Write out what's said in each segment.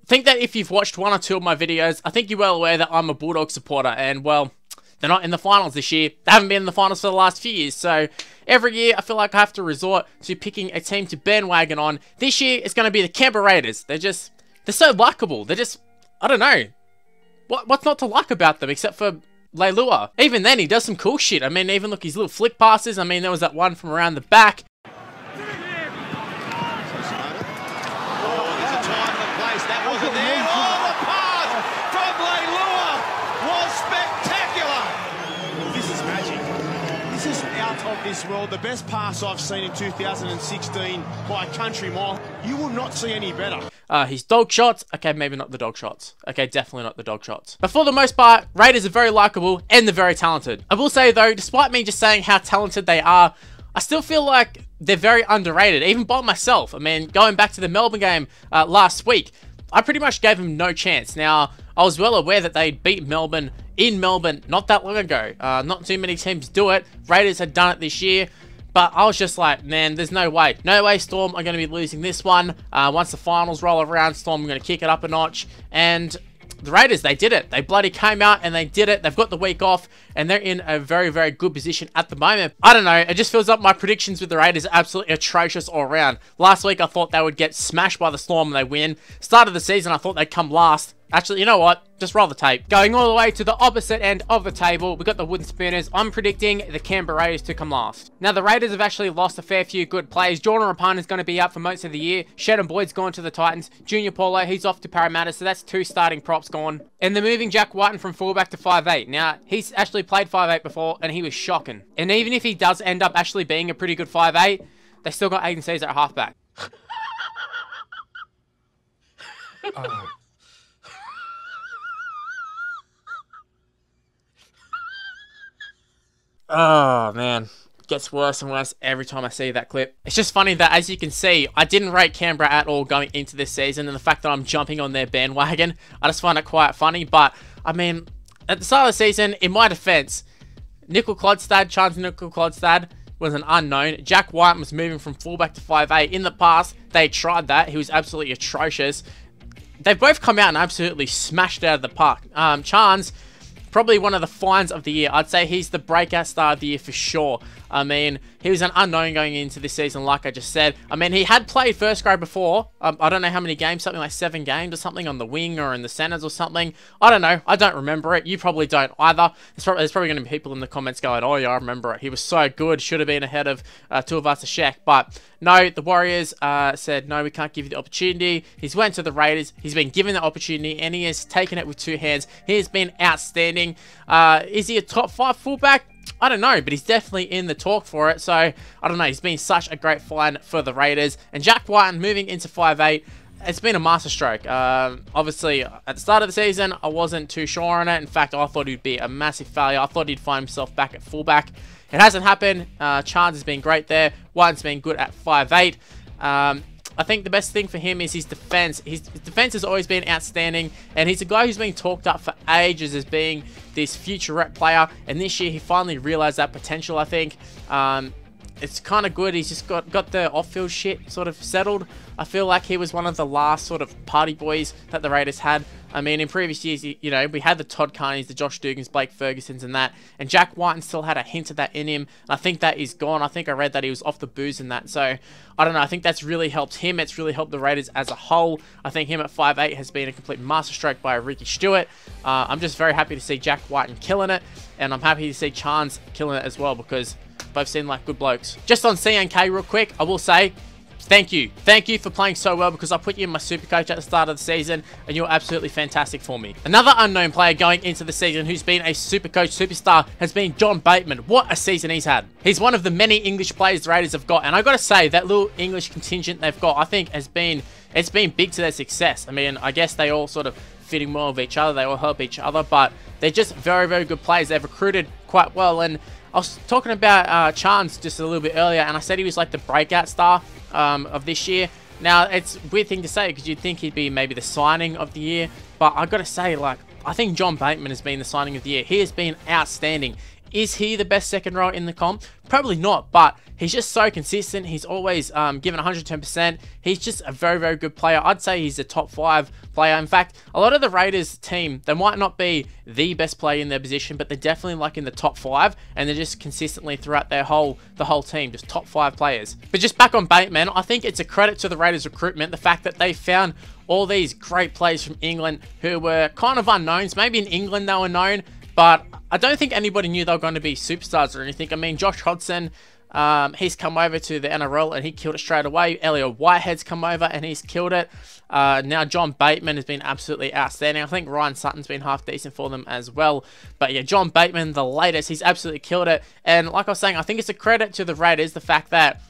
think that if you've watched one or two of my videos, I think you're well aware that I'm a Bulldog supporter, and well, they're not in the finals this year. They haven't been in the finals for the last few years, so every year I feel like I have to resort to picking a team to bandwagon on. This year, it's going to be the Canberra Raiders. They're so likable. They're just, I don't know. What's not to like about them except for Leilua? Even then, he does some cool shit. I mean, even look, his little flick passes. I mean, there was that one from around the back. Of this world, the best pass I've seen in 2016 by a country mile. You will not see any better. His dog shots. Okay, maybe not the dog shots. Okay, definitely not the dog shots. But for the most part, Raiders are very likable and they're very talented. I will say though, despite me just saying how talented they are, I still feel like they're very underrated, even by myself. I mean, going back to the Melbourne game last week, I pretty much gave them no chance. Now, I was well aware that they'd beat Melbourne in Melbourne not that long ago. Not too many teams do it. Raiders had done it this year. But I was just like, man, there's no way. No way Storm are going to be losing this one. Once the finals roll around, Storm are going to kick it up a notch. And the Raiders, they did it. They bloody came out and they did it. They've got the week off and they're in a very, very good position at the moment. I don't know. It just feels like my predictions with the Raiders are absolutely atrocious all around. Last week, I thought they would get smashed by the Storm and they win. Start of the season, I thought they'd come last. Actually, you know what? Just roll the tape. Going all the way to the opposite end of the table, we got the Wooden Spooners. I'm predicting the Canberra Raiders to come last. Now, the Raiders have actually lost a fair few good players. Jordan Rapana is going to be out for most of the year. Sheldon Boyd's gone to the Titans. Junior Paulo, he's off to Parramatta, so that's 2 starting props gone. And they're moving Jack Whiten from fullback to 5'8". Now, he's actually played 5'8 before, and he was shocking. And even if he does end up actually being a pretty good 5'8", they still got Aiden Caesar at halfback. Oh, man. Gets worse and worse every time I see that clip. It's just funny that, as you can see, I didn't rate Canberra at all going into this season, and the fact that I'm jumping on their bandwagon, I just find it quite funny. But, I mean, at the start of the season, in my defense, Chance Nickel-Clodstad was an unknown. Jack White was moving from fullback to 5'8". In the past, they tried that. He was absolutely atrocious. They've both come out and absolutely smashed out of the park. Chance, probably one of the finds of the year. I'd say he's the breakout star of the year for sure. I mean, he was an unknown going into this season, like I just said. I mean, he had played first grade before. I don't know how many games, something like 7 games or something on the wing or in the centers or something. I don't know. I don't remember it. You probably don't either. There's probably going to be people in the comments going, oh yeah, I remember it. He was so good. Should have been ahead of Tuivasa-Sheck. But no, the Warriors said, no, we can't give you the opportunity. He's went to the Raiders. He's been given the opportunity and he has taken it with 2 hands. He has been outstanding. Is he a top 5 fullback? I don't know, but he's definitely in the talk for it. So, I don't know. He's been such a great find for the Raiders. And Jack Whiten moving into 5'8", it's been a masterstroke. Obviously, at the start of the season, I wasn't too sure on it. In fact, I thought he'd be a massive failure. I thought he'd find himself back at fullback. It hasn't happened. Chance has been great there. Whiten's been good at 5'8". I think the best thing for him is his defense. His defense has always been outstanding, and he's a guy who's been talked up for ages as being this future rep player, and this year he finally realized that potential, I think. It's kind of good. He's just got the off-field shit sort of settled. I feel like he was one of the last sort of party boys that the Raiders had. I mean, in previous years, you know, we had the Todd Carneys, the Josh Dugans, Blake Fergusons and that. And Jack Whiten still had a hint of that in him. And I think that is gone. I think I read that he was off the booze and that. So, I don't know. I think that's really helped him. It's really helped the Raiders as a whole. I think him at 5'8" has been a complete masterstroke by Ricky Stewart. I'm just very happy to see Jack Whiten killing it. And I'm happy to see Chance killing it as well, because both seem like good blokes. Just on CNK real quick, I will say, thank you. Thank you for playing so well, because I put you in my super coach at the start of the season and you're absolutely fantastic for me. Another unknown player going into the season who's been a super coach superstar has been John Bateman. What a season he's had. He's one of the many English players the Raiders have got, and I got to say, that little English contingent they've got, I think it's been big to their success. I mean, I guess they all sort of fitting well with each other. They all help each other, but they're just very, very good players. They've recruited quite well, and I was talking about Chance just a little bit earlier, and I said he was like the breakout star of this year. Now, it's a weird thing to say, because you'd think he'd be maybe the signing of the year, but I got to say, like, I think John Bateman has been the signing of the year. He has been outstanding. Is he the best second rower in the comp? Probably not, but he's just so consistent. He's always given 110%. He's just a very, very good player. I'd say he's a top 5 player. In fact, a lot of the Raiders team, they might not be the best player in their position, but they're definitely like in the top 5, and they're just consistently throughout the whole team, just top 5 players. But just back on Bateman, I think it's a credit to the Raiders recruitment, the fact that they found all these great players from England who were kind of unknowns. Maybe in England they were known, but I don't think anybody knew they were going to be superstars or anything. I mean, Josh Hodgson, he's come over to the NRL and he killed it straight away. Elliot Whitehead's come over and he's killed it. Now John Bateman has been absolutely outstanding. I think Ryan Sutton's been half decent for them as well. But yeah, John Bateman, the latest, he's absolutely killed it. And like I was saying, I think it's a credit to the Raiders, the fact that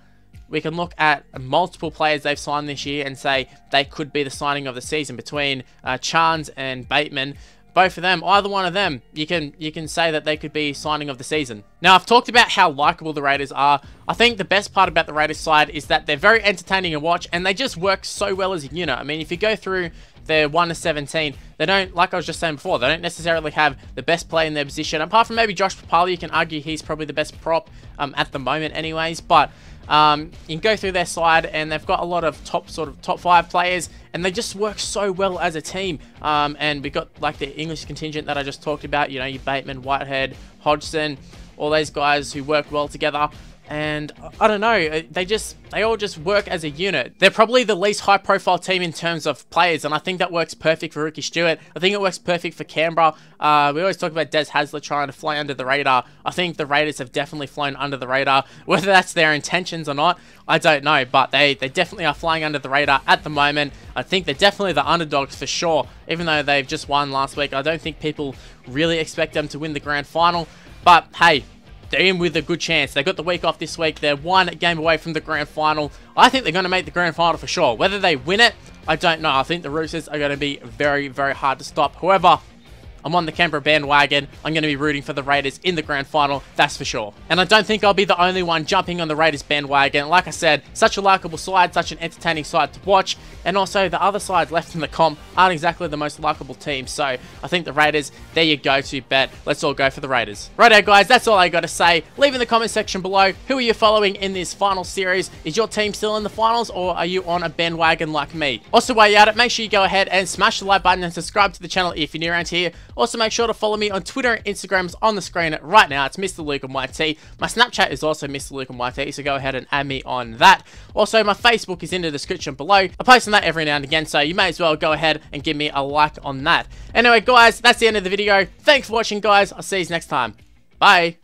we can look at multiple players they've signed this year and say they could be the signing of the season between Chance and Bateman. Both of them, either one of them, you can say that they could be signing of the season. Now, I've talked about how likable the Raiders are. I think the best part about the Raiders side is that they're very entertaining to watch, and they just work so well as a unit. I mean, if you go through their 1 to 17, they don't, like I was just saying before, they don't necessarily have the best player in their position. Apart from maybe Josh Papali, you can argue he's probably the best prop at the moment anyways, but you can go through their side and they've got a lot of top 5 players, and they just work so well as a team. And we've got like the English contingent that I just talked about, you know, your Bateman, Whitehead, Hodgson, all those guys who work well together. And I don't know, they all just work as a unit. They're probably the least high profile team in terms of players, and I think that works perfect for Ricky Stewart. I think it works perfect for Canberra. We always talk about Des Hasler trying to fly under the radar. I think the Raiders have definitely flown under the radar. Whether that's their intentions or not, I don't know, but they definitely are flying under the radar at the moment. I think they're definitely the underdogs for sure, even though they've just won last week. I don't think people really expect them to win the grand final, but hey, they're in with a good chance. They got the week off this week. They're 1 game away from the grand final. I think they're going to make the grand final for sure. Whether they win it, I don't know. I think the Roosters are going to be very, very hard to stop. However, I'm on the Canberra bandwagon. I'm going to be rooting for the Raiders in the grand final, that's for sure. And I don't think I'll be the only one jumping on the Raiders bandwagon. Like I said, such a likable side, such an entertaining side to watch. And also, the other sides left in the comp aren't exactly the most likable team. So, I think the Raiders, they're your go-to bet. Let's all go for the Raiders. Righto, guys, that's all I got to say. Leave in the comment section below, who are you following in this final series? Is your team still in the finals, or are you on a bandwagon like me? Also, while you're at it, make sure you go ahead and smash the like button and subscribe to the channel if you're new around here. Also, make sure to follow me on Twitter and Instagram. It's on the screen right now. It's MrLuke and YT. My Snapchat is also MrLuke and YT, so go ahead and add me on that. Also, my Facebook is in the description below. I post on that every now and again, so you may as well go ahead and give me a like on that. Anyway, guys, that's the end of the video. Thanks for watching, guys. I'll see you next time. Bye.